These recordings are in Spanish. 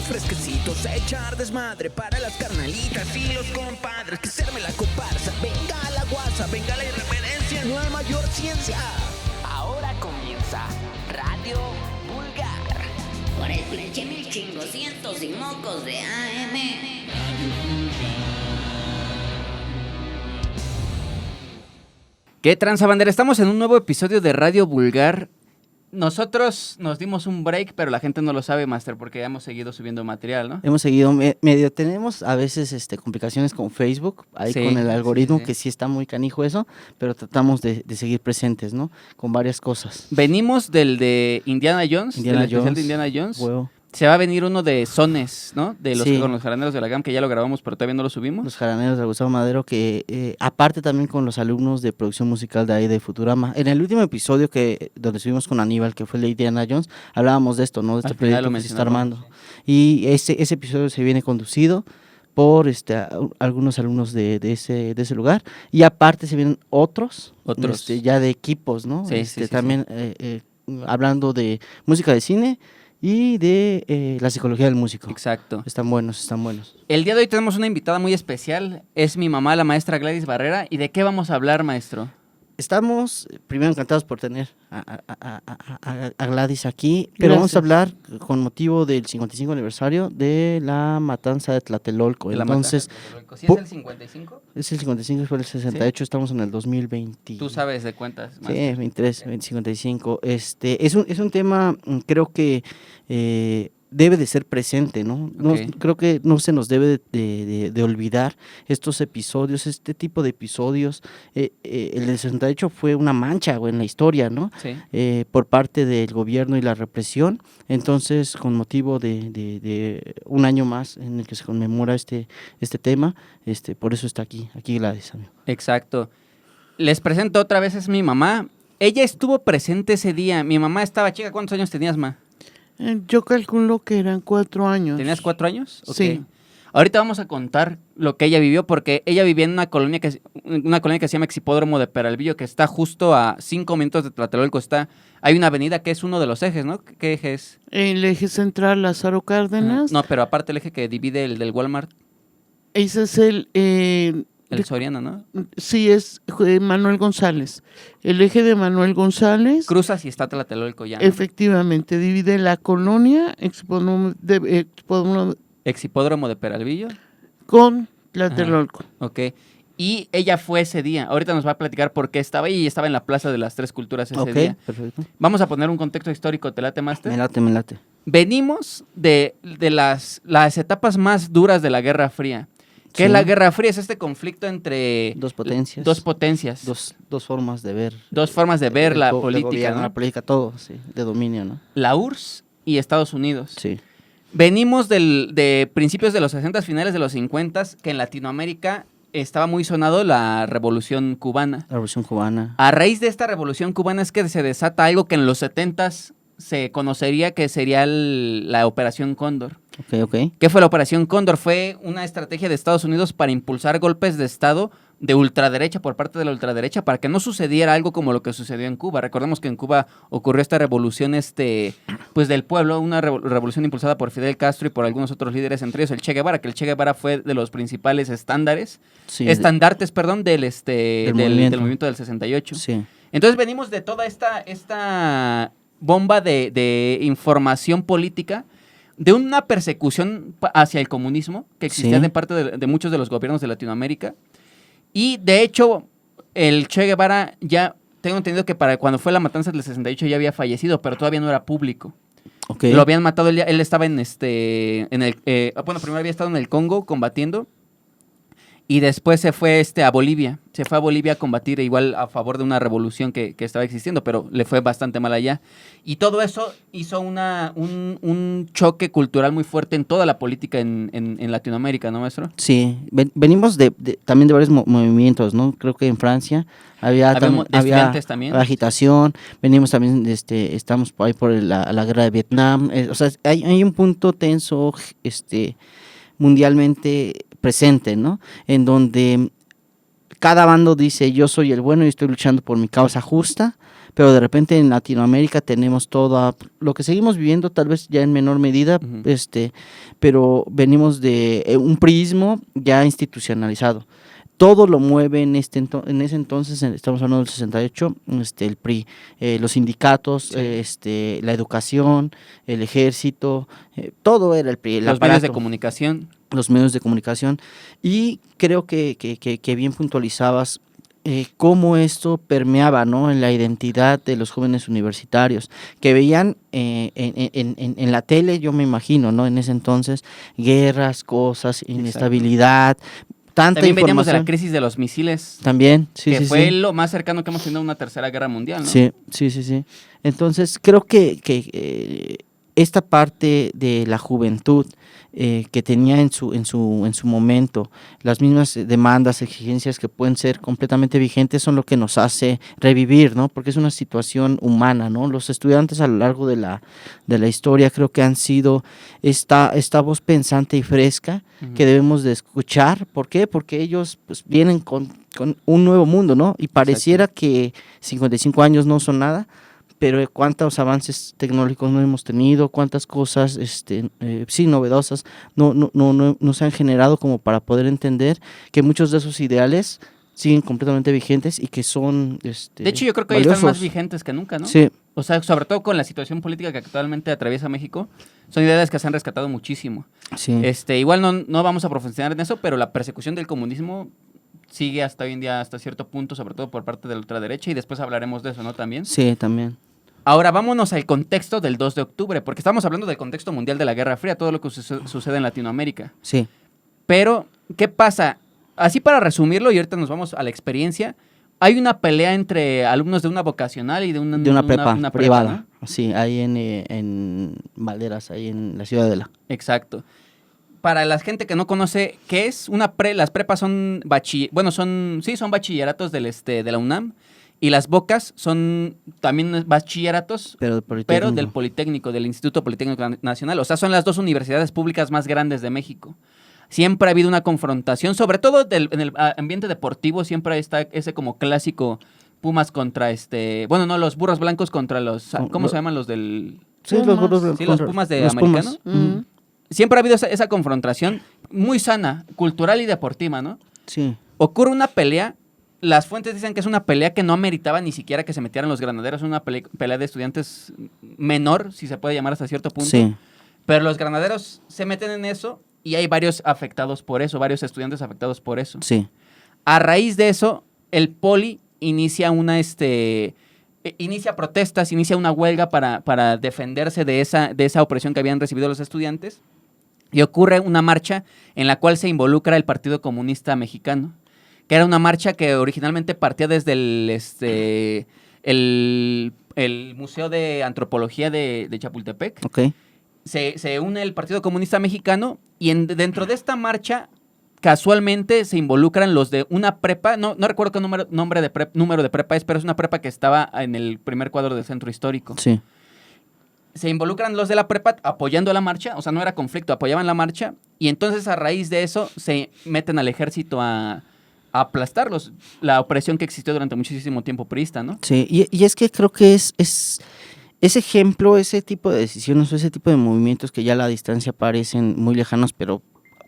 fresquecitos, a echar desmadre para las carnalitas y los compadres, que serme la comparsa, venga la guasa, venga la irreverencia, no hay mayor ciencia. Ahora comienza Radio Vulgar. Por el pinche 1500 y mocos de AM. ¿Qué tranza, bandera? Estamos en un nuevo episodio de Radio Vulgar. Nosotros nos dimos un break, pero la gente no lo sabe, Master, porque ya hemos seguido subiendo material, ¿no? Hemos seguido medio, tenemos a veces complicaciones con Facebook, ahí Sí, con el algoritmo, sí. que sí está muy canijo eso, pero tratamos de seguir presentes, ¿no? Con varias cosas. Venimos del de Indiana Jones, del especial de Indiana Jones. Huevo. Se va a venir uno de Sones, ¿no? De los Sí. con los jaraneros de la GAM, que ya lo grabamos, pero todavía no lo subimos. Los jaraneros de Gustavo Madero, que aparte también con los alumnos de producción musical de ahí de Futurama. En el último episodio donde estuvimos con Aníbal, que fue el de Indiana Jones, hablábamos de esto, ¿no? De este Al final proyecto lo que se está mencionábamos. armando. Y ese episodio se viene conducido por algunos alumnos de ese lugar, y aparte se vienen otros. Ya de equipos, ¿no? Sí. También hablando de música de cine y de la psicología del músico. Exacto. Están buenos. El día de hoy tenemos una invitada muy especial. Es mi mamá, la maestra Gladys Barrera. ¿Y de qué vamos a hablar, maestro? Estamos, primero, encantados por tener a Gladys aquí, pero Gracias. vamos a hablar con motivo del 55 aniversario de la matanza de Tlatelolco. Entonces, ¿Sí es el 55? es el 55, fue el 68, estamos en el 2020. Tú sabes de cuentas, Sí, maestro. 23, 55. Es un tema, creo que debe de ser presente, ¿no? Ok. Creo que no se nos debe de olvidar estos episodios, este tipo de episodios. El del 68 fue una mancha, güey, en la historia, ¿no? Sí. Por parte del gobierno y la represión. Entonces, con motivo de un año más en el que se conmemora este tema, por eso está aquí Gladys, amigo. Exacto. Les presento otra vez, es mi mamá. Ella estuvo presente ese día. Mi mamá estaba chica. ¿Cuántos años tenías, ma? Yo calculo que eran 4 años. ¿Tenías 4 años? Ok. Sí. Ahorita vamos a contar lo que ella vivió, porque ella vivía en una colonia que se llama Exhipódromo de Peralvillo, que está justo a 5 minutos de Tlatelolco. Hay una avenida que es uno de los ejes, ¿no? ¿Qué eje es? El eje central Lázaro Cárdenas. No, pero aparte el eje que divide el del Walmart, Ese es el... el Soriana, ¿no? sí, es Manuel González. El eje de Manuel González, Cruzas y está Tlatelolco ya, ¿no? efectivamente, divide la colonia Exhipódromo de Peralvillo. con Tlatelolco. Ok. Y ella fue ese día. Ahorita nos va a platicar por qué estaba ahí, y estaba en la Plaza de las Tres Culturas ese Ok, día. perfecto. Vamos a poner un contexto histórico, ¿te late, Master? Me late. Venimos de las etapas más duras de la Guerra Fría. ¿Qué Sí. es la Guerra Fría? Es este conflicto entre Dos potencias. Dos potencias. Dos formas de ver. Dos formas de ver la de política, gobierno, ¿no? La política, todo, sí, de dominio, ¿no? La URSS y Estados Unidos. Sí. Venimos de principios de los 60, finales de los 50, que en Latinoamérica estaba muy sonado la Revolución Cubana. La Revolución Cubana. A raíz de esta Revolución Cubana es que se desata algo que en los 70 se conocería que sería la Operación Cóndor. Ok. ¿Qué fue la Operación Cóndor? Fue una estrategia de Estados Unidos para impulsar golpes de Estado de ultraderecha por parte de la ultraderecha para que no sucediera algo como lo que sucedió en Cuba. Recordemos que en Cuba ocurrió esta revolución pues del pueblo, una revolución impulsada por Fidel Castro y por algunos otros líderes, entre ellos el Che Guevara, que el Che Guevara fue de los principales estandartes, del movimiento del 68. Sí. Entonces venimos de toda esta bomba de información política, de una persecución hacia el comunismo que existía Sí. de parte de muchos de los gobiernos de Latinoamérica. Y de hecho, el Che Guevara ya, tengo entendido que para cuando fue la matanza del 68 ya había fallecido, pero todavía no era público. Ok. Lo habían matado, él estaba primero había estado en el Congo combatiendo. Y después se fue a Bolivia. Se fue a Bolivia a combatir igual a favor de una revolución que estaba existiendo, pero le fue bastante mal allá. Y todo eso hizo un choque cultural muy fuerte en toda la política en Latinoamérica, ¿no, maestro? Sí, venimos también de varios movimientos, ¿no? Creo que en Francia había estudiantes también. agitación, venimos también, estamos por ahí por la guerra de Vietnam, o sea, hay un punto tenso, mundialmente presente, ¿no? En donde cada bando dice yo soy el bueno y estoy luchando por mi causa justa, pero de repente en Latinoamérica tenemos todo lo que seguimos viviendo, tal vez ya en menor medida, Ujú. pero venimos de un priismo ya institucionalizado. Todo lo mueve en en ese entonces, estamos hablando del 68, el PRI, los sindicatos, la educación, el ejército, todo era el PRI, el Los medios de aparato, comunicación. los medios de comunicación. Y creo que bien puntualizabas cómo esto permeaba, ¿no?, en la identidad de los jóvenes universitarios, que veían en la tele, yo me imagino, ¿no?, en ese entonces, guerras, cosas, inestabilidad, tanta También veníamos de la información. crisis de los misiles, También, sí, que sí, fue sí. lo más cercano que hemos tenido a una tercera guerra mundial, ¿no? Sí, sí, sí, sí. Entonces, creo que esta parte de la juventud que tenía en su momento, las mismas demandas, exigencias que pueden ser completamente vigentes son lo que nos hace revivir, ¿no? Porque es una situación humana, ¿no? Los estudiantes a lo largo de la historia creo que han sido esta voz pensante y fresca Ujú. que debemos de escuchar. ¿Por qué? Porque ellos pues, vienen con un nuevo mundo, ¿no? Y pareciera que 55 años no son nada, pero cuántos avances tecnológicos no hemos tenido, cuántas cosas sí novedosas no se han generado como para poder entender que muchos de esos ideales siguen completamente vigentes y que son De hecho, yo creo que hoy están más valiosos. vigentes que nunca, ¿no? Sí, O sea, sobre todo con la situación política que actualmente atraviesa México, son ideas que se han rescatado muchísimo. sí. Igual no vamos a profundizar en eso, pero la persecución del comunismo sigue hasta hoy en día, hasta cierto punto, sobre todo por parte de la ultraderecha, y después hablaremos de eso, ¿no? También. Sí, también. Ahora vámonos al contexto del 2 de octubre, porque estamos hablando del contexto mundial de la Guerra Fría, todo lo que sucede en Latinoamérica. Sí, Pero, ¿qué pasa? Así para resumirlo, y ahorita nos vamos a la experiencia, hay una pelea entre alumnos de una vocacional y de una prepa una privada. ¿no? Sí, ahí en Valderas, ahí en la Ciudadela. Exacto. Para la gente que no conoce, ¿qué es? Las prepas son son bachilleratos de la UNAM, y las bocas son también bachilleratos, pero del Politécnico, del Instituto Politécnico Nacional. O sea, son las dos universidades públicas más grandes de México. Siempre ha habido una confrontación, sobre todo en el ambiente deportivo, siempre está ese como clásico Pumas contra los burros blancos contra los, ¿cómo se llaman los del? Sí, los burros Sí, los contra- Pumas de los americano. Pumas. Ujú. Siempre ha habido esa confrontación muy sana, cultural y deportiva, ¿no? Sí, Ocurre una pelea. Las fuentes dicen que es una pelea que no ameritaba ni siquiera que se metieran los granaderos, una pelea de estudiantes menor, si se puede llamar hasta cierto punto. sí, Pero los granaderos se meten en eso y hay varios afectados por eso, varios estudiantes afectados por eso. sí. A raíz de eso, el Poli inicia inicia protestas, inicia una huelga para defenderse de esa opresión que habían recibido los estudiantes, y ocurre una marcha en la cual se involucra el Partido Comunista Mexicano, que era una marcha que originalmente partía desde el Museo de Antropología de Chapultepec. Ok. Se une el Partido Comunista Mexicano y dentro de esta marcha casualmente se involucran los de una prepa, no recuerdo qué número de prepa es, pero es una prepa que estaba en el primer cuadro del centro histórico. Sí, Se involucran los de la prepa apoyando la marcha, o sea, no era conflicto, apoyaban la marcha, y entonces a raíz de eso se meten al ejército a aplastarlos, la opresión que existió durante muchísimo tiempo priista, ¿no? sí. Y es que creo que es ese ejemplo, ese tipo de decisiones o ese tipo de movimientos que ya a la distancia parecen muy lejanos, pero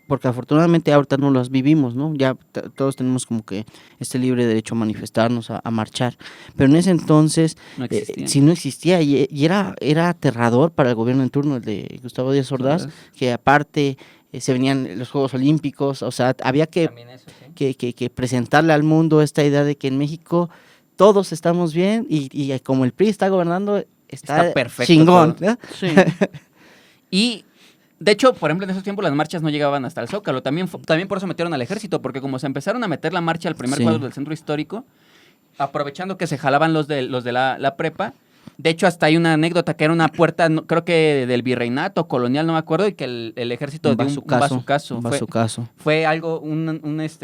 porque afortunadamente ahorita no los vivimos, ¿no? Ya todos tenemos como que este libre derecho a manifestarnos, a marchar, pero en ese entonces No existía. sí no existía y era aterrador para el gobierno en turno, el de Gustavo Díaz Ordaz, Ordaz. que aparte se venían los Juegos Olímpicos, o sea, había que También eso, sí. que presentarle al mundo esta idea de que en México todos estamos bien y como el PRI está gobernando, Está perfecto chingón, todo. ¿no? Sí. Y, de hecho, por ejemplo, en esos tiempos las marchas no llegaban hasta el Zócalo. También por eso metieron al ejército, porque como se empezaron a meter la marcha al primer Sí. cuadro del centro histórico, aprovechando que se jalaban los de la prepa. De hecho, hasta hay una anécdota que era una puerta, creo que del virreinato colonial, no me acuerdo, y que el ejército dio un bazucazo. Un bazucazo. Fue algo,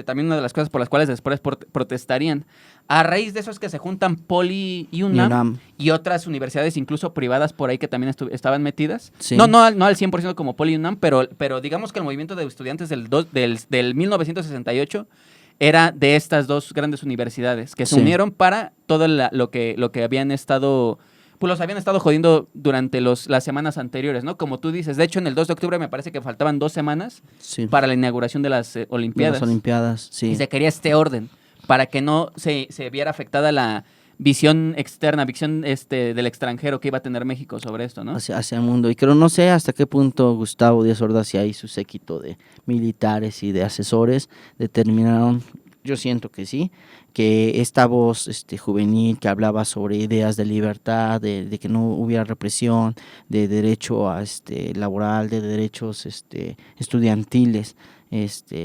también una de las cosas por las cuales después protestarían. A raíz de eso es que se juntan Poli y UNAM, y otras universidades, incluso privadas por ahí que también estaban metidas. Sí. No al 100% como Poli y UNAM, pero digamos que el movimiento de estudiantes del 1968 era de estas dos grandes universidades que se Sí. unieron para todo lo que habían estado, pues los habían estado jodiendo durante las semanas anteriores, ¿no? Como tú dices, de hecho en el 2 de octubre me parece que faltaban 2 semanas Sí. para la inauguración de las De Olimpiadas. las Olimpiadas, sí. Y se quería este orden para que no se viera afectada la visión externa, visión del extranjero que iba a tener México sobre esto, ¿no? Hacia el mundo. Y creo, no sé hasta qué punto Gustavo Díaz Ordaz y ahí su séquito de militares y de asesores determinaron, yo siento que sí, que esta voz juvenil que hablaba sobre ideas de libertad, de que no hubiera represión, de derecho a laboral, de derechos estudiantiles,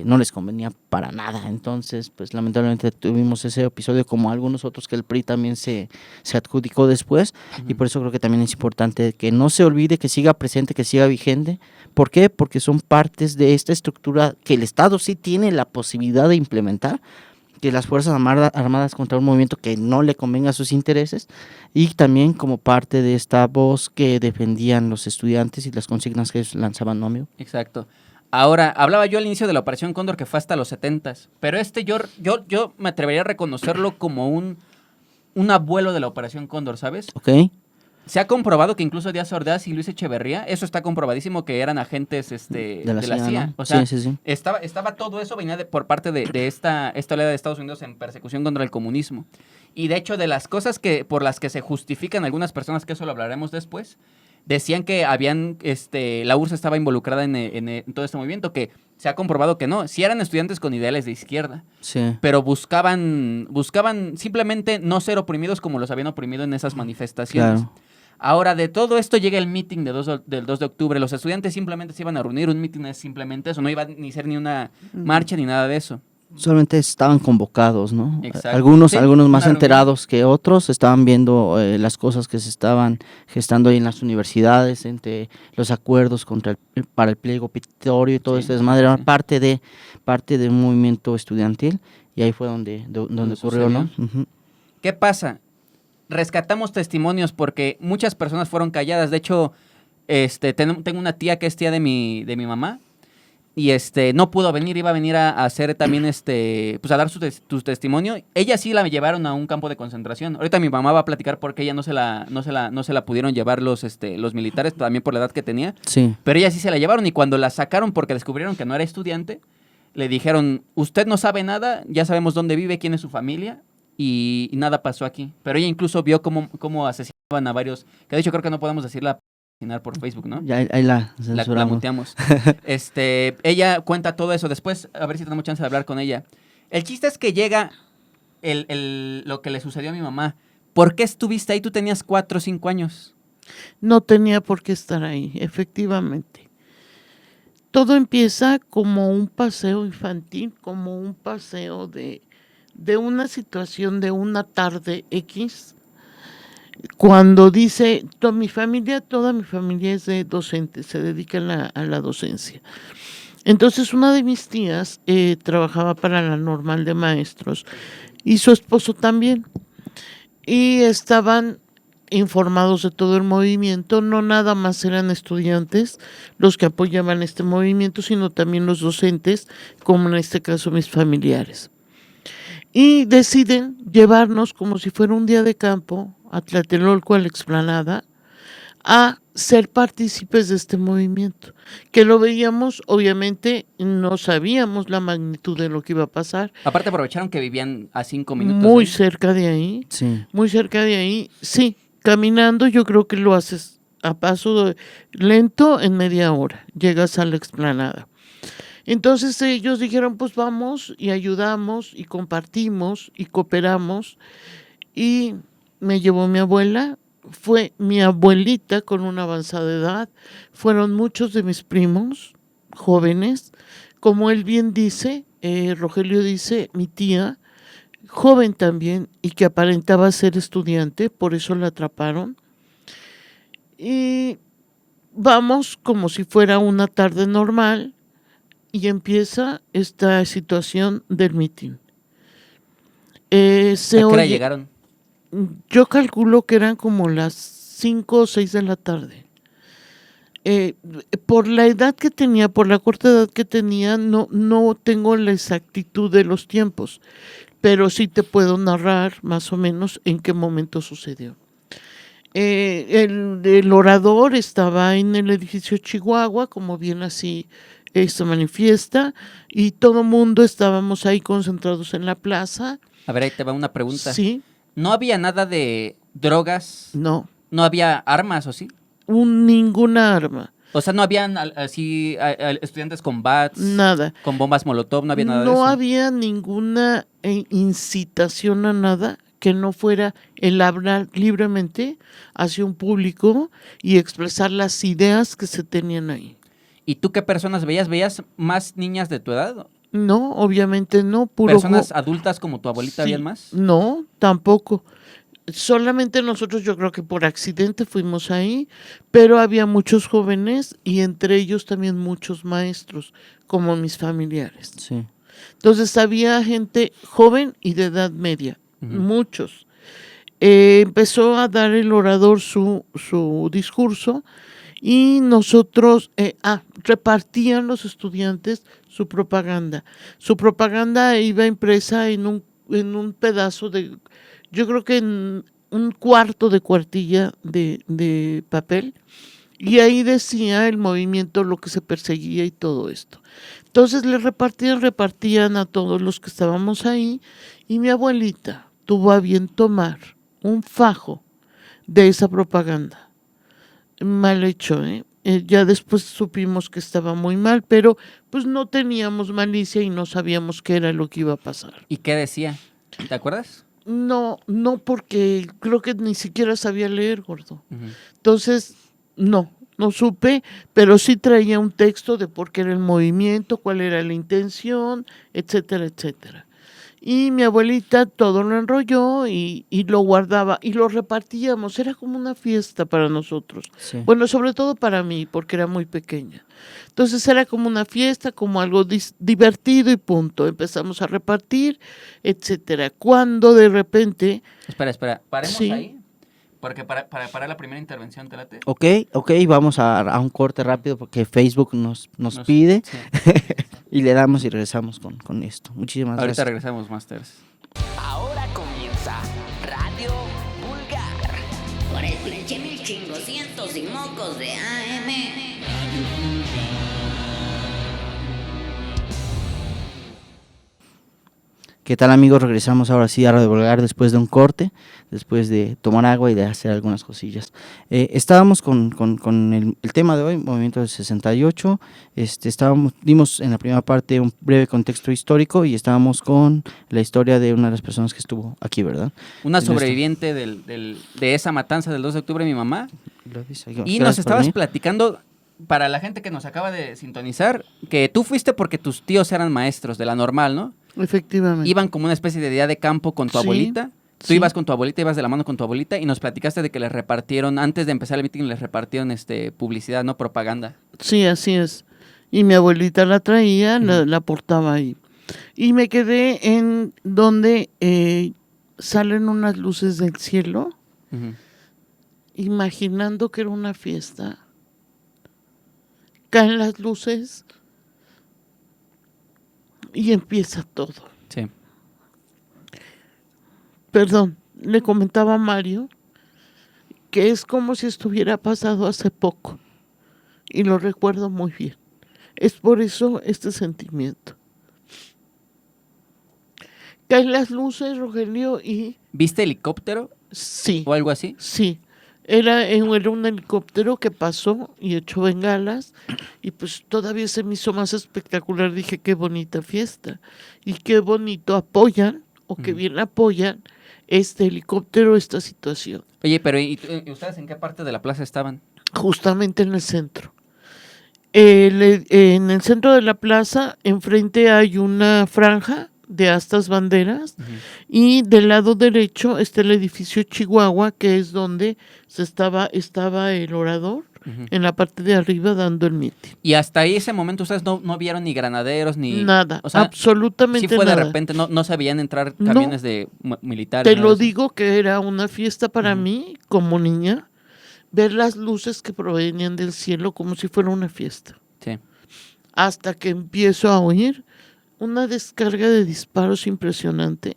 no les convenía para nada. Entonces, pues lamentablemente tuvimos ese episodio, como algunos otros que el PRI también se adjudicó después, y por eso creo que también es importante que no se olvide, que siga presente, que siga vigente. ¿Por qué? Porque son partes de esta estructura que el Estado sí tiene la posibilidad de implementar, que las Fuerzas Armadas contra un movimiento que no le convenga a sus intereses, y también como parte de esta voz que defendían los estudiantes y las consignas que ellos lanzaban, ¿no, amigo? Exacto. Ahora, hablaba yo al inicio de la Operación Cóndor que fue hasta los 70s, pero yo me atrevería a reconocerlo como un abuelo de la Operación Cóndor, ¿sabes? ¿Ok? Se ha comprobado que incluso Díaz Ordaz y Luis Echeverría, eso está comprobadísimo, que eran agentes de la CIA. ¿no? O sea, sí. estaba todo eso, venía por parte de esta oleada de Estados Unidos en persecución contra el comunismo. Y de hecho, de las cosas por las que se justifican algunas personas, que eso lo hablaremos después, decían que la URSS estaba involucrada en todo este movimiento, que se ha comprobado que no. Sí eran estudiantes con ideales de izquierda, Sí. pero buscaban simplemente no ser oprimidos como los habían oprimido en esas manifestaciones. Claro. Ahora, de todo esto llega el meeting del 2 de octubre. Los estudiantes simplemente se iban a reunir. Un meeting es simplemente eso. No iba ni ser ni una marcha ni nada de eso. Solamente estaban convocados, ¿no? Exacto. Algunos Sí, más una reunión. enterados que otros estaban viendo las cosas que se estaban gestando ahí en las universidades, entre los acuerdos para el pliego petitorio y todo Sí, este desmadre. Era sí. parte de un movimiento estudiantil, y ahí fue donde ocurrió, ¿no? sucedió. Ujú. ¿Qué pasa? Rescatamos testimonios porque muchas personas fueron calladas. De hecho, tengo una tía que es tía de mi mamá. Y no pudo venir, iba a venir a hacer también pues a dar su testimonio. Ella sí la llevaron a un campo de concentración. Ahorita mi mamá va a platicar por qué ella no se la pudieron llevar los militares, también por la edad que tenía. Sí. Pero ella sí se la llevaron, y cuando la sacaron porque descubrieron que no era estudiante, le dijeron: usted no sabe nada, ya sabemos dónde vive, quién es su familia, y nada pasó aquí. Pero ella incluso vio cómo asesinaban a varios, que de hecho creo que no podemos decirla asesinar por Facebook, ¿no? Ya ahí la La censuramos. muteamos. Ella cuenta todo eso después, a ver si tenemos chance de hablar con ella. El chiste es que llega lo que le sucedió a mi mamá. ¿Por qué estuviste ahí? Tú tenías 4 o 5 años. No tenía por qué estar ahí, efectivamente. Todo empieza como un paseo infantil, como un paseo de una situación de una tarde X, cuando dice, toda mi familia es de docentes, se dedican a la docencia. Entonces una de mis tías trabajaba para la Normal de Maestros y su esposo también. Y estaban informados de todo el movimiento, no nada más eran estudiantes los que apoyaban este movimiento, sino también los docentes, como en este caso mis familiares. Y deciden llevarnos, como si fuera un día de campo, a Tlatelolco, a la explanada, a ser partícipes de este movimiento, que lo veíamos, obviamente no sabíamos la magnitud de lo que iba a pasar. Aparte aprovecharon que vivían a 5 minutos. Muy de ahí. cerca de ahí, Sí. muy cerca de ahí, sí, caminando yo creo que lo haces a paso lento, en media hora, llegas a la explanada. Entonces ellos dijeron, pues vamos y ayudamos y compartimos y cooperamos, y me llevó mi abuela. Fue mi abuelita con una avanzada edad, fueron muchos de mis primos jóvenes, como él bien dice, Rogelio dice, mi tía, joven también y que aparentaba ser estudiante, por eso la atraparon. Y vamos como si fuera una tarde normal y empieza esta situación del mitin. ¿A qué hora llegaron? Yo calculo que eran como las 5 o 6 de la tarde. por la edad que tenía, por la corta edad que tenía, no tengo la exactitud de los tiempos, pero sí te puedo narrar más o menos en qué momento sucedió. El orador estaba en el edificio Chihuahua, como bien así se manifiesta, y todo mundo estábamos ahí concentrados en la plaza. A ver, ahí te va una pregunta. Sí, ¿No había nada de drogas? no, ¿No había armas o sí? ninguna arma, O sea, no habían así estudiantes con bats, nada. con bombas molotov, no había nada de No eso. había ninguna incitación a nada que no fuera el hablar libremente hacia un público y expresar las ideas que se tenían ahí. ¿Y tú qué personas veías? ¿Veías más niñas de tu edad? No, obviamente no, puro ¿Personas adultas como tu abuelita Sí, habían más? No, tampoco. Solamente nosotros, yo creo que por accidente fuimos ahí, pero había muchos jóvenes y entre ellos también muchos maestros, como mis familiares. Sí. Entonces había gente joven y de edad media, Ujú. muchos. Empezó a dar el orador su discurso y nosotros, repartían los estudiantes su propaganda. Su propaganda iba impresa en un pedazo de, yo creo que en un cuarto de cuartilla de papel, y ahí decía el movimiento, lo que se perseguía y todo esto. Entonces le repartían a todos los que estábamos ahí, y mi abuelita tuvo a bien tomar un fajo de esa propaganda. Mal hecho, ¿eh? Ya después supimos que estaba muy mal, pero pues no teníamos malicia y no sabíamos qué era lo que iba a pasar. ¿Y qué decía? ¿Te acuerdas? No, porque creo que ni siquiera sabía leer, gordo. Ujú. Entonces, no supe, pero sí traía un texto de por qué era el movimiento, cuál era la intención, etcétera, etcétera. Y mi abuelita todo lo enrolló y lo guardaba y lo repartíamos. Era como una fiesta para nosotros. Sí. Bueno, sobre todo para mí, porque era muy pequeña. Entonces era como una fiesta, como algo divertido y punto. Empezamos a repartir, etcétera. Cuando de repente, Espera, paremos Sí. ahí. Porque para parar la primera intervención, ¿te late? Ok, vamos a un corte rápido porque Facebook nos pide Sí. y le damos y regresamos con esto. Muchísimas Ahorita gracias. regresamos, Masters. Ahora comienza Radio Vulgar. Por el pinche mil chingo, cientos y mocos de AM. ¿Qué tal, amigos? Regresamos ahora sí a Radio Vulgar después de un corte, después de tomar agua y de hacer algunas cosillas. Estábamos con el tema de hoy, Movimiento del 68. Dimos en la primera parte un breve contexto histórico y estábamos con la historia de una de las personas que estuvo aquí, ¿verdad? Una En esto. sobreviviente de esa matanza del 2 de octubre, mi mamá. Y Gracias nos por estabas venir. platicando, para la gente que nos acaba de sintonizar, que tú fuiste porque tus tíos eran maestros de la normal, ¿no? efectivamente, Iban como una especie de día de campo con tu Sí, abuelita. Tú sí. ibas con tu abuelita, ibas de la mano con tu abuelita y nos platicaste de que les repartieron, antes de empezar el meeting, les repartieron publicidad, no propaganda. Sí, así es. Y mi abuelita la traía, la portaba ahí. Y me quedé en donde salen unas luces del cielo, Ujú. imaginando que era una fiesta. Caen las luces y empieza todo. Sí. Perdón, le comentaba a Mario que es como si estuviera pasado hace poco y lo recuerdo muy bien. Es por eso este sentimiento. Caen las luces, Rogelio, y ¿Viste helicóptero sí, o algo así? sí. Era un helicóptero que pasó y echó bengalas y pues todavía se me hizo más espectacular. Dije, qué bonita fiesta y qué bonito apoyan o qué bien apoyan este helicóptero, esta situación. Oye, pero ¿y ustedes en qué parte de la plaza estaban? Justamente en el centro. En el centro de la plaza, enfrente hay una franja de astas banderas y del lado derecho está el edificio Chihuahua, que es donde estaba el orador, Ujú. en la parte de arriba dando el mitin. Y hasta ahí ese momento ustedes no vieron ni granaderos ni... Nada, O sea, absolutamente sí fue nada. de repente, no se veían entrar No. camiones de militares. Te nada lo de eso. digo que era una fiesta para mí como niña, ver las luces que provenían del cielo como si fuera una fiesta. Sí. Hasta que empiezo a oír una descarga de disparos impresionante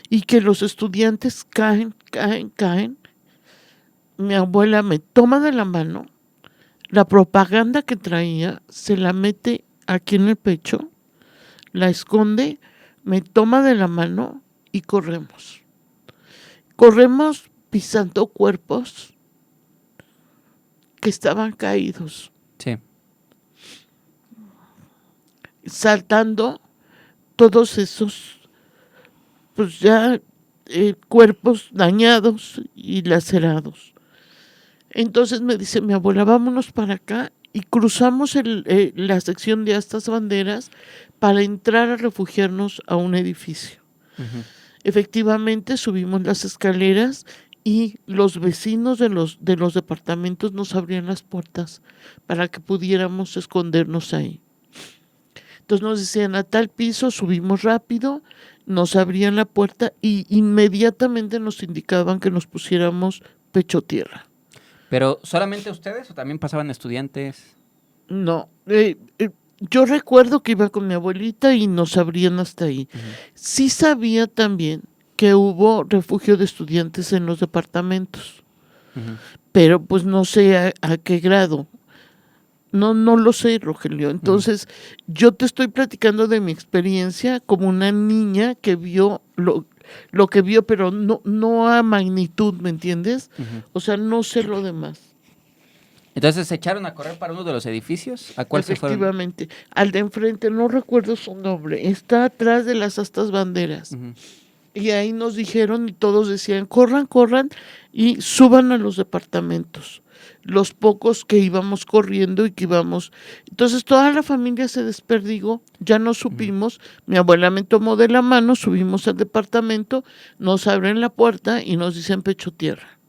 y que los estudiantes caen. Mi abuela me toma de la mano, la propaganda que traía se la mete aquí en el pecho, la esconde, me toma de la mano y corremos. Corremos pisando cuerpos que estaban caídos, Sí. saltando todos esos, pues ya cuerpos dañados y lacerados. Entonces me dice mi abuela, vámonos para acá, y cruzamos la sección de estas banderas para entrar a refugiarnos a un edificio. Ujú. Efectivamente subimos las escaleras y los vecinos de los departamentos nos abrían las puertas para que pudiéramos escondernos ahí. Entonces nos decían a tal piso, subimos rápido, nos abrían la puerta y inmediatamente nos indicaban que nos pusiéramos pecho tierra. ¿Pero solamente ustedes o también pasaban estudiantes? No, yo recuerdo que iba con mi abuelita y nos abrían hasta ahí. Ujú. Sí sabía también que hubo refugio de estudiantes en los departamentos, Ujú. pero pues no sé a qué grado. No lo sé, Rogelio. Entonces, yo te estoy platicando de mi experiencia como una niña que vio lo que vio, pero no a magnitud, ¿me entiendes? Ujú. O sea, no sé lo demás. Entonces se echaron a correr para uno de los edificios. ¿A cuál se fueron? Efectivamente. Al de enfrente, no recuerdo su nombre, está atrás de las astas banderas. Ujú. Y ahí nos dijeron y todos decían, corran y suban a los departamentos. Los pocos que íbamos corriendo y que íbamos. Entonces toda la familia se desperdigó, ya no supimos. Mi abuela me tomó de la mano, subimos al departamento, nos abren la puerta y nos dicen pecho tierra.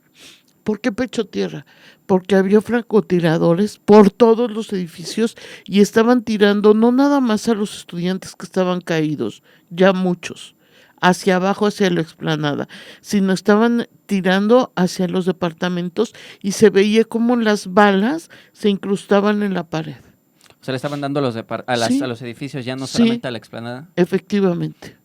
¿Por qué pecho tierra? Porque había francotiradores por todos los edificios y estaban tirando no nada más a los estudiantes que estaban caídos, ya muchos, hacia abajo, hacia la explanada, sino estaban tirando hacia los departamentos y se veía como las balas se incrustaban en la pared. O sea, le estaban dando Sí. a los edificios, ya no Sí. solamente a la explanada. Efectivamente.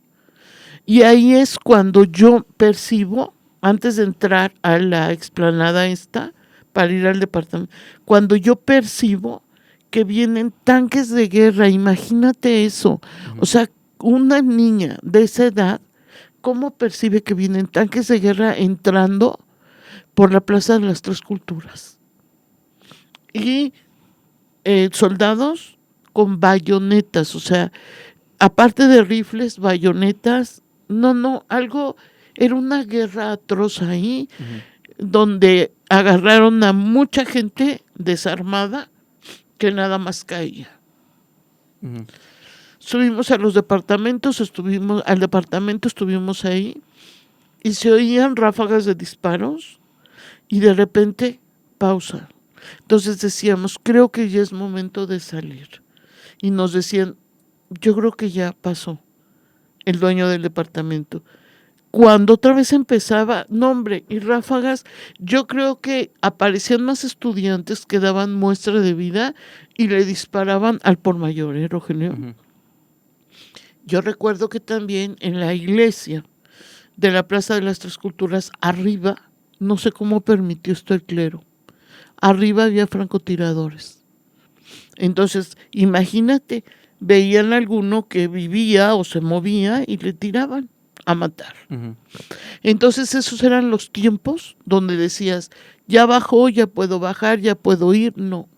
Y ahí es cuando yo percibo, antes de entrar a la explanada esta, para ir al departamento, cuando yo percibo que vienen tanques de guerra, imagínate eso. O sea, una niña de esa edad, ¿cómo percibe que vienen tanques de guerra entrando por la Plaza de las Tres Culturas? Y soldados con bayonetas, o sea, aparte de rifles, bayonetas, algo, era una guerra atroz ahí, donde agarraron a mucha gente desarmada que nada más caía. Ujú. Subimos a los departamentos, estuvimos ahí y se oían ráfagas de disparos y de repente pausa. Entonces decíamos, creo que ya es momento de salir. Y nos decían, yo creo que ya pasó el dueño del departamento. Cuando otra vez empezaba, y ráfagas, yo creo que aparecían más estudiantes que daban muestra de vida y le disparaban al por mayor, Rogelio. Ujú. Yo recuerdo que también en la iglesia de la Plaza de las Tres Culturas, arriba, no sé cómo permitió esto el clero, arriba había francotiradores. Entonces, imagínate, veían a alguno que vivía o se movía y le tiraban a matar. Ujú. Entonces esos eran los tiempos donde decías, ya bajó, ya puedo bajar, ya puedo ir. No.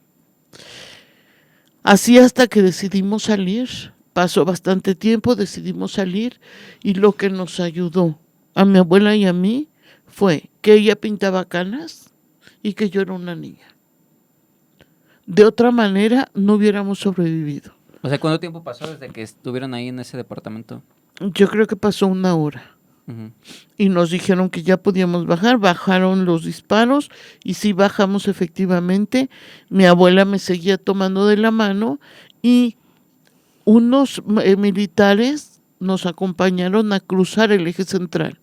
Así hasta que decidimos salir. Pasó bastante tiempo, decidimos salir y lo que nos ayudó a mi abuela y a mí fue que ella pintaba canas y que yo era una niña. De otra manera no hubiéramos sobrevivido. O sea, ¿cuánto tiempo pasó desde que estuvieron ahí en ese departamento? Yo creo que pasó una hora. Ujú. Y nos dijeron que ya podíamos bajar, bajaron los disparos y sí bajamos efectivamente. Mi abuela me seguía tomando de la mano y unos militares nos acompañaron a cruzar el eje central.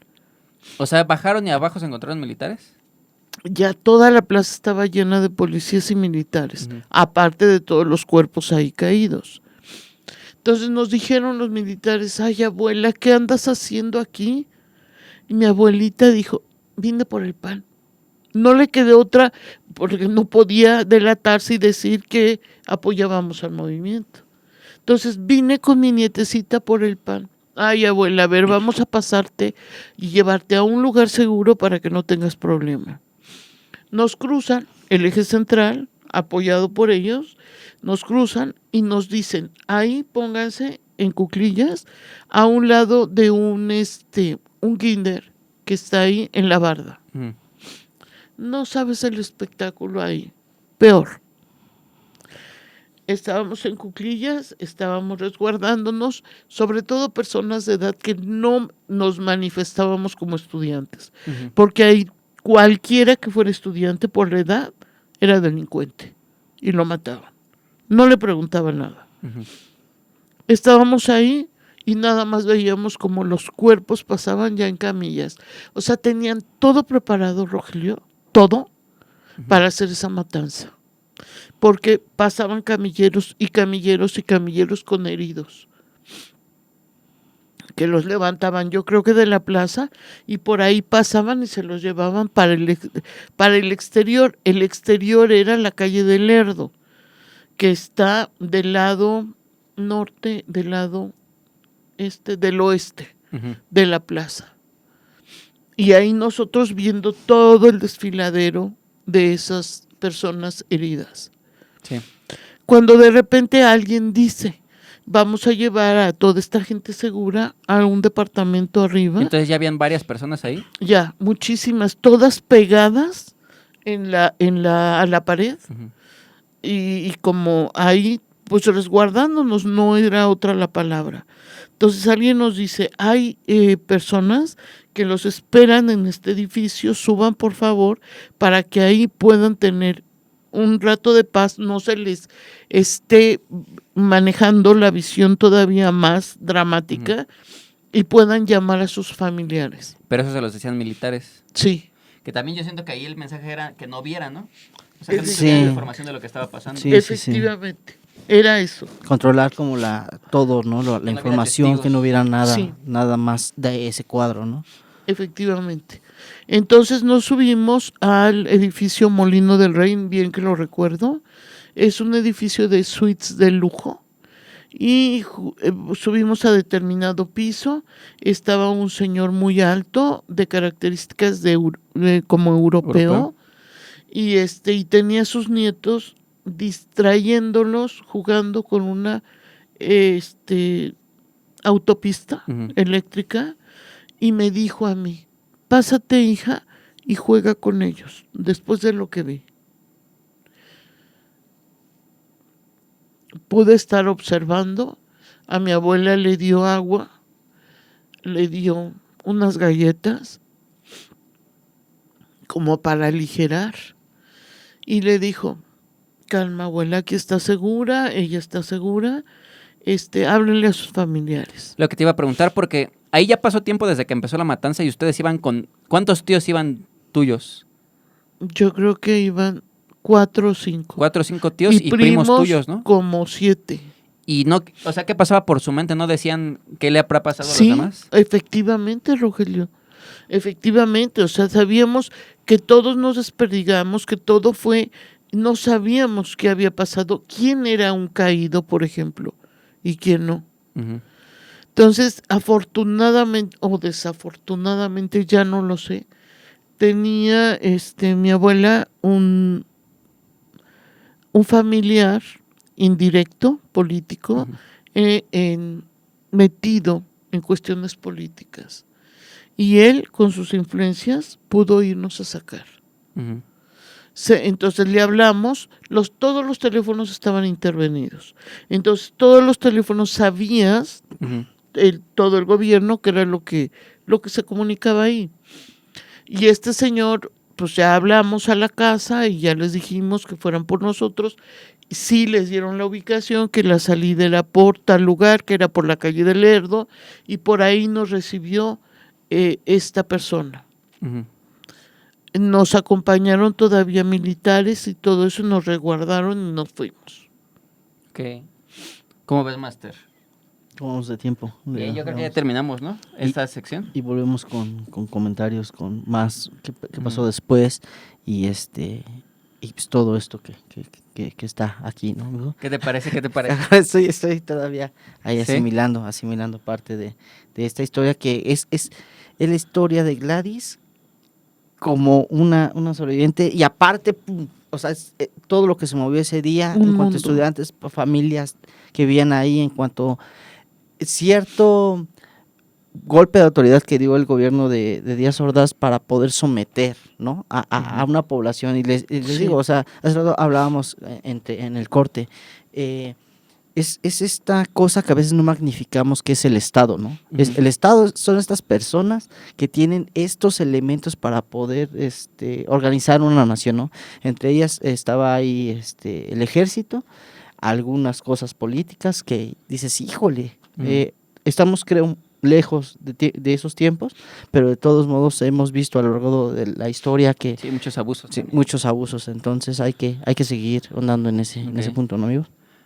O sea, ¿bajaron y abajo se encontraron militares? ya toda la plaza estaba llena de policías y militares, aparte de todos los cuerpos ahí caídos. Entonces nos dijeron los militares, ay abuela, ¿qué andas haciendo aquí? Y mi abuelita dijo, vine por el pan. No le quedó otra, porque no podía delatarse y decir que apoyábamos al movimiento. Entonces vine con mi nietecita por el pan. Ay, abuela, a ver, vamos a pasarte y llevarte a un lugar seguro para que no tengas problema. Nos cruzan el eje central, apoyado por ellos, nos cruzan y nos dicen, ahí pónganse en cuclillas a un lado de un kinder que está ahí en la barda. No sabes el espectáculo ahí. Peor. Estábamos en cuclillas, estábamos resguardándonos, sobre todo personas de edad que no nos manifestábamos como estudiantes, porque ahí cualquiera que fuera estudiante por la edad era delincuente y lo mataban. No le preguntaban nada. Estábamos ahí y nada más veíamos como los cuerpos pasaban ya en camillas. O sea, tenían todo preparado, Rogelio, todo, para hacer esa matanza. Porque pasaban camilleros y camilleros y camilleros con heridos, que los levantaban, yo creo que de la plaza, y por ahí pasaban y se los llevaban para el exterior. El exterior era la calle del Lerdo, que está del lado norte, del lado del oeste de la plaza. Y ahí nosotros viendo todo el desfiladero de esas personas heridas. Sí. Cuando de repente alguien dice, vamos a llevar a toda esta gente segura a un departamento arriba. Entonces ya habían varias personas ahí. Ya, muchísimas, todas pegadas a la pared. Y como ahí, pues resguardándonos, no era otra la palabra. Entonces alguien nos dice, hay personas que los esperan en este edificio, suban por favor, para que ahí puedan tener un rato de paz, no se les esté manejando la visión todavía más dramática y puedan llamar a sus familiares. Pero eso se los decían militares. Sí. Que también yo siento que ahí el mensaje era que no vieran, ¿no? O sea, que no Sí. tuvieran información de lo que estaba pasando. Sí. Efectivamente, era eso. Controlar como todo, ¿no? La hubiera información, testigos. que no hubiera nada, Sí. nada más de ese cuadro, ¿no? Efectivamente. Entonces nos subimos al edificio Molino del Rey, bien que lo recuerdo. Es un edificio de suites de lujo. Y subimos a determinado piso. Estaba un señor muy alto, de características como europeo. Y y tenía a sus nietos distrayéndolos, jugando con una autopista eléctrica. Y me dijo a mí, pásate, hija, y juega con ellos, después de lo que vi. Pude estar observando, a mi abuela le dio agua, le dio unas galletas, como para aligerar, y le dijo, calma abuela, aquí está segura, ella está segura, háblenle a sus familiares. Lo que te iba a preguntar, porque ahí ya pasó tiempo desde que empezó la matanza y ustedes iban con... ¿Cuántos tíos iban tuyos? Yo creo que iban 4 o 5. 4 o 5 tíos y primos tuyos, ¿no? Como 7. Y no, o sea, ¿qué pasaba por su mente? ¿No decían qué le habrá pasado a los Sí, demás? efectivamente, Rogelio. Efectivamente, o sea, sabíamos que todos nos desperdigamos, que todo fue, no sabíamos qué había pasado, quién era un caído, por ejemplo, y quién no. Entonces, afortunadamente o desafortunadamente, ya no lo sé, tenía mi abuela un familiar indirecto, político, metido en cuestiones políticas. Y él, con sus influencias, pudo irnos a sacar. Entonces le hablamos, todos los teléfonos estaban intervenidos. Entonces todos los teléfonos sabías, todo el gobierno, que era lo que se comunicaba ahí. Y este señor, pues ya hablamos a la casa y ya les dijimos que fueran por nosotros. Sí les dieron la ubicación, que la salida era por tal lugar, que era por la calle del Lerdo, y por ahí nos recibió esta persona. nos acompañaron todavía militares y todo eso, nos resguardaron y nos fuimos. Ok. ¿Cómo ves, Master? ¿Cómo vamos de tiempo? Bien, yo creo que ya terminamos, ¿no? Esta sección. Y volvemos con comentarios, con más qué pasó después y y pues todo esto que está aquí, ¿no, amigo? ¿Qué te parece? ¿Qué te parece? Estoy todavía ahí ¿Sí? asimilando parte de esta historia que es la historia de Gladys como una sobreviviente y aparte, pum, o sea, todo lo que se movió ese día Un en cuanto mundo. a estudiantes, familias que vivían ahí, en cuanto cierto golpe de autoridad que dio el gobierno de Díaz Ordaz para poder someter, ¿no? a una población. Y les Sí. digo, o sea, hace rato hablábamos en el corte, es esta cosa que a veces no magnificamos, que es el Estado, ¿no? El Estado son estas personas que tienen estos elementos para poder organizar una nación, ¿no? Entre ellas estaba ahí el ejército, algunas cosas políticas que dices, híjole, estamos, creo, lejos de esos tiempos, pero de todos modos hemos visto a lo largo de la historia que Sí, muchos abusos. sí, también. muchos abusos, entonces hay que seguir andando en ese Ok. punto, ¿no, amigo?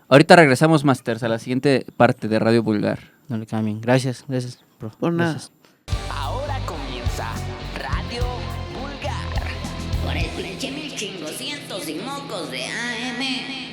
Ahorita regresamos, Masters, a la siguiente parte de Radio Vulgar. No le cambien. Gracias, bro. Por nada. Gracias. Ahora comienza Radio Vulgar. Por el pinche 1500 y mocos de AM.